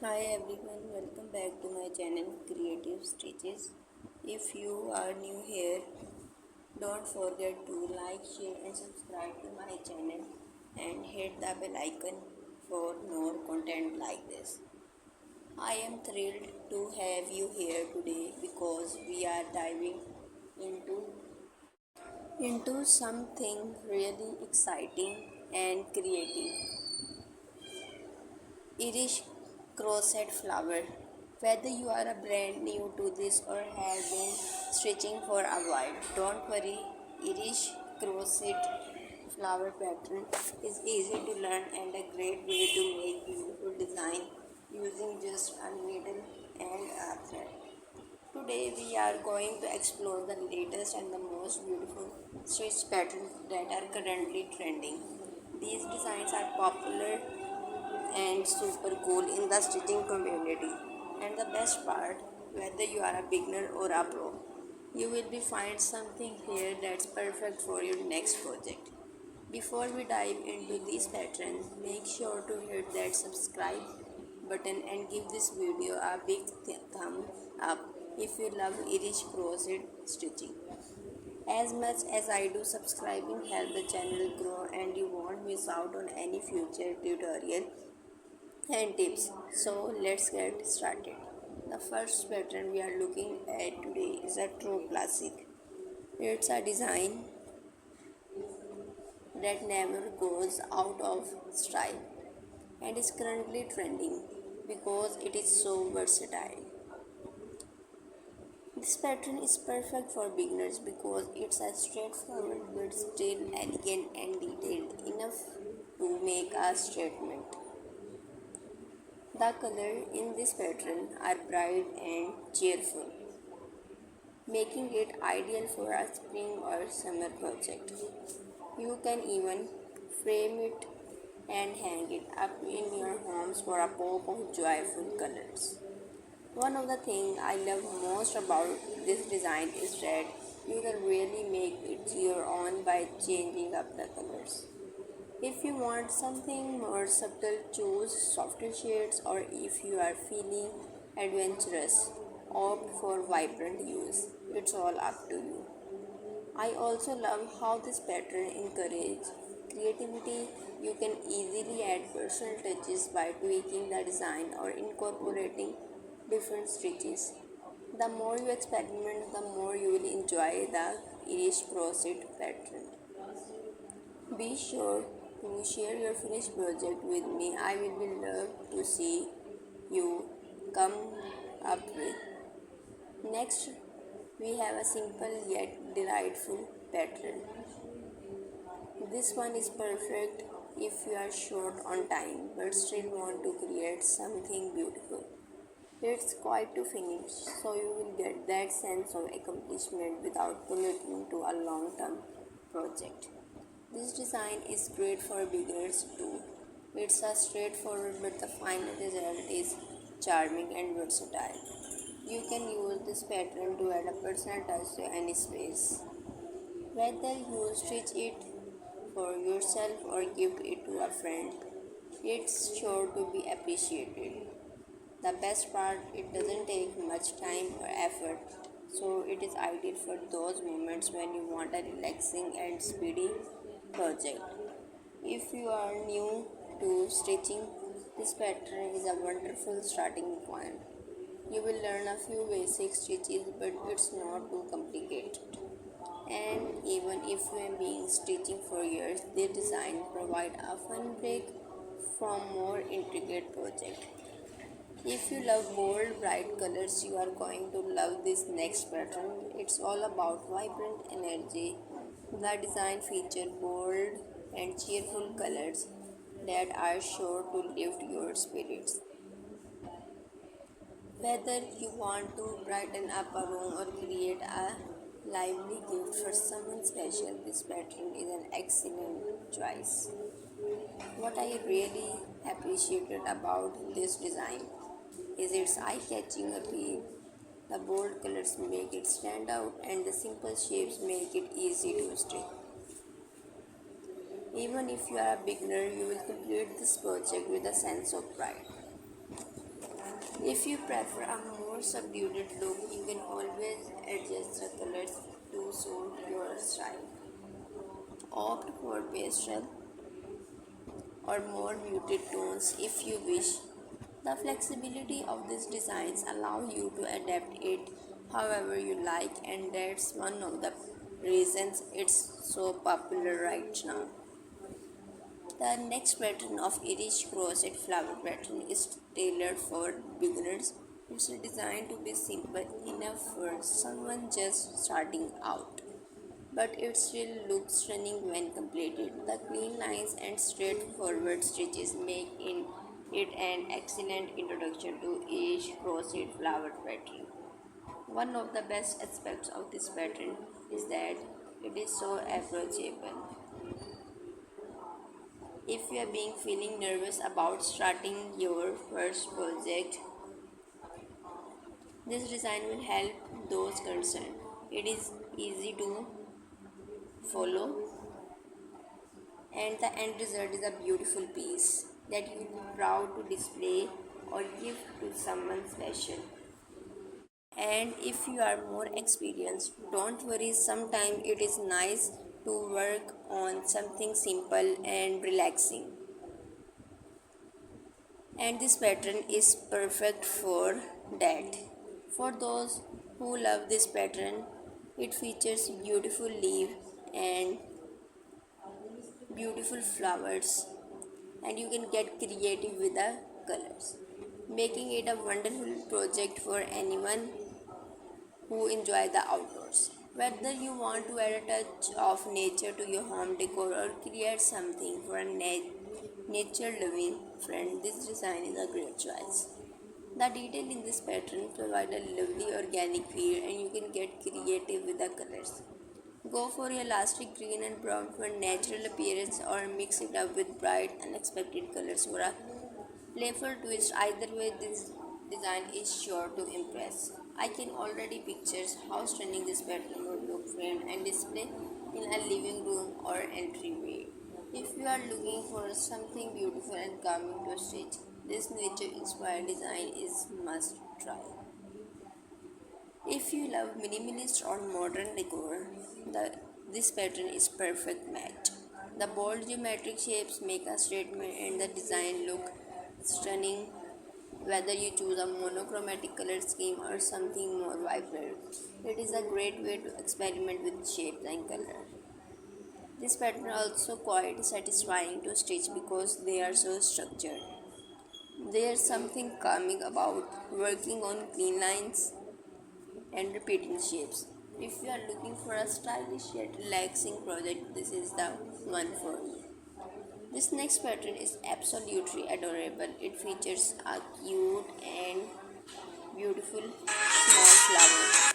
Hi everyone, welcome back to my channel Creative Stitches. If you are new here, don't forget to like, share and subscribe to my channel and hit the bell icon for more content like this. I am thrilled to have you here today because we are diving into something really exciting and creative. Irish crochet flower. Whether you are a brand new to this or have been stitching for a while, don't worry. Irish crochet flower pattern is easy to learn and a great way to make beautiful design using just a needle and a thread. Today we are going to explore the latest and the most beautiful stitch patterns that are currently trending. These designs are popular and super cool in the stitching community. And the best part, whether you are a beginner or a pro, you will be find something here that's perfect for your next project. Before we dive into these patterns, make sure to hit that subscribe button and give this video a big thumb up if you love Irish crochet stitching. As much as I do, subscribing help the channel grow and you won't miss out on any future tutorial and tips. So let's get started. The first pattern we are looking at today is a true classic. It's a design that never goes out of style and is currently trending because it is so versatile. This pattern is perfect for beginners because it's a straightforward but still elegant and detailed enough to make a statement. The colors in this pattern are bright and cheerful, making it ideal for a spring or summer project. You can even frame it and hang it up in your homes for a pop of joyful colors. One of the things I love most about this design is that you can really make it your own by changing up the colors. If you want something more subtle, choose softer shades, or if you are feeling adventurous, opt for vibrant hues. It's all up to you. I also love how this pattern encourages creativity. You can easily add personal touches by tweaking the design or incorporating different stitches. The more you experiment, the more you will enjoy the Irish crochet pattern. Be sure to share your finished project with me. I will be love to see you come up with. Next, we have a simple yet delightful pattern. This one is perfect if you are short on time but still want to create something beautiful. It's quite to finish, so you will get that sense of accomplishment without committing to a long-term project. This design is great for beginners too. It's a straightforward but the final result is charming and versatile. You can use this pattern to add a personal touch to any space. Whether you stitch it for yourself or gift it to a friend, it's sure to be appreciated. The best part, it doesn't take much time or effort, so it is ideal for those moments when you want a relaxing and speedy project. If you are new to stitching, this pattern is a wonderful starting point. You will learn a few basic stitches, but it's not too complicated. And even if you have been stitching for years, their design provide a fun break from more intricate project. If you love bold, bright colors, you are going to love this next pattern. It's all about vibrant energy. The design features bold and cheerful colors that are sure to lift your spirits. Whether you want to brighten up a room or create a lively gift for someone special, this pattern is an excellent choice. What I really appreciated about this design is its eye-catching appeal. The bold colors make it stand out and the simple shapes make it easy to stitch. Even if you are a beginner, you will complete this project with a sense of pride. If you prefer a more subdued look, you can always adjust the colors to suit your style. Opt for pastel or more muted tones if you wish. The flexibility of these designs allow you to adapt it however you like, and that's one of the reasons it's so popular right now. The next pattern of Irish crochet flower pattern is tailored for beginners. It's designed to be simple enough for someone just starting out, but it still looks stunning when completed. The clean lines and straightforward stitches make it an excellent introduction to Irish crochet flower pattern. One of the best aspects of this pattern is that it is so approachable. If you are being feeling nervous about starting your first project, this design will help those concerned. It is easy to follow, and the end result is a beautiful piece that you will be proud to display or give to someone special. And if you are more experienced, don't worry, sometimes it is nice to work on something simple and relaxing. And this pattern is perfect for that. For those who love this pattern, it features beautiful leaf and beautiful flowers, and you can get creative with the colors, making it a wonderful project for anyone who enjoy the outdoors. Whether you want to add a touch of nature to your home decor or create something for a nature loving friend, this design is a great choice. The detail in this pattern provide a lovely organic feel, and you can get creative with the colors. Go for a elastic green and brown for natural appearance, or mix it up with bright unexpected colors for a playful twist. Either way, this design is sure to impress. I can already picture how stunning this pattern would look framed and displayed in a living room or entryway. If you are looking for something beautiful and calming to stitch, this nature inspired design is must try. If you love minimalist or modern decor, this pattern is perfect match. The bold geometric shapes make a statement and the design look stunning whether you choose a monochromatic color scheme or something more vibrant. It is a great way to experiment with shapes and color. This pattern also quite satisfying to stitch because they are so structured. There's something calming about working on clean lines and repeating shapes. If you are looking for a stylish yet relaxing project, this is the one for you. This next pattern is absolutely adorable. It features a cute and beautiful small flower,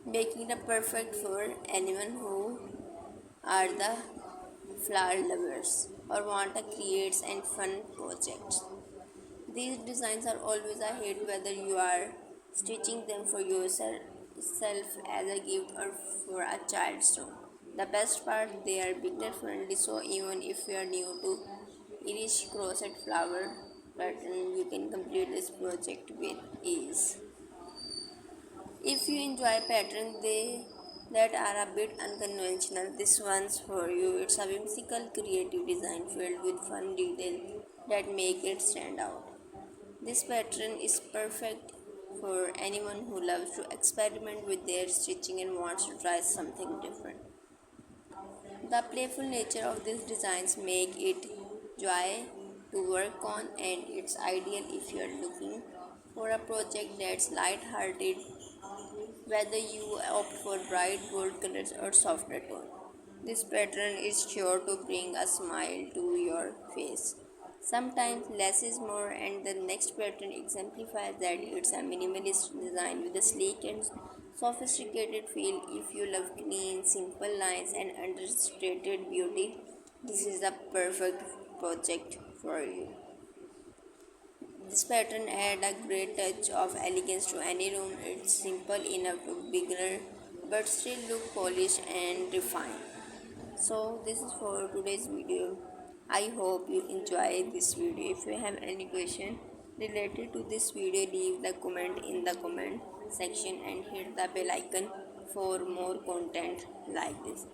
making it perfect for anyone who are the flower lovers or want a creates and fun projects. These designs are always a hit whether you are stitching them for yourself as a gift or for a child's room. The best part, they are beginner friendly, so even if you are new to Irish crochet flower pattern, you can complete this project with ease. If you enjoy patterns that are a bit unconventional, this one's for you. It's a whimsical, creative design filled with fun detail that make it stand out. This pattern is perfect for anyone who loves to experiment with their stitching and wants to try something different. The playful nature of these designs make it joy to work on, and it's ideal if you are looking for a project that's light-hearted, whether you opt for bright bold colors or softer tone. This pattern is sure to bring a smile to your face. Sometimes less is more, and the next pattern exemplifies that. It's a minimalist design with a sleek and sophisticated feel. If you love clean, simple lines and understated beauty, this is the perfect project for you. This pattern adds a great touch of elegance to any room. It's simple enough to beginner but still look polished and refined. So this is for today's video. I hope you enjoy this video. If you have any question, related to this video, leave the comment in the comment section and hit the bell icon for more content like this.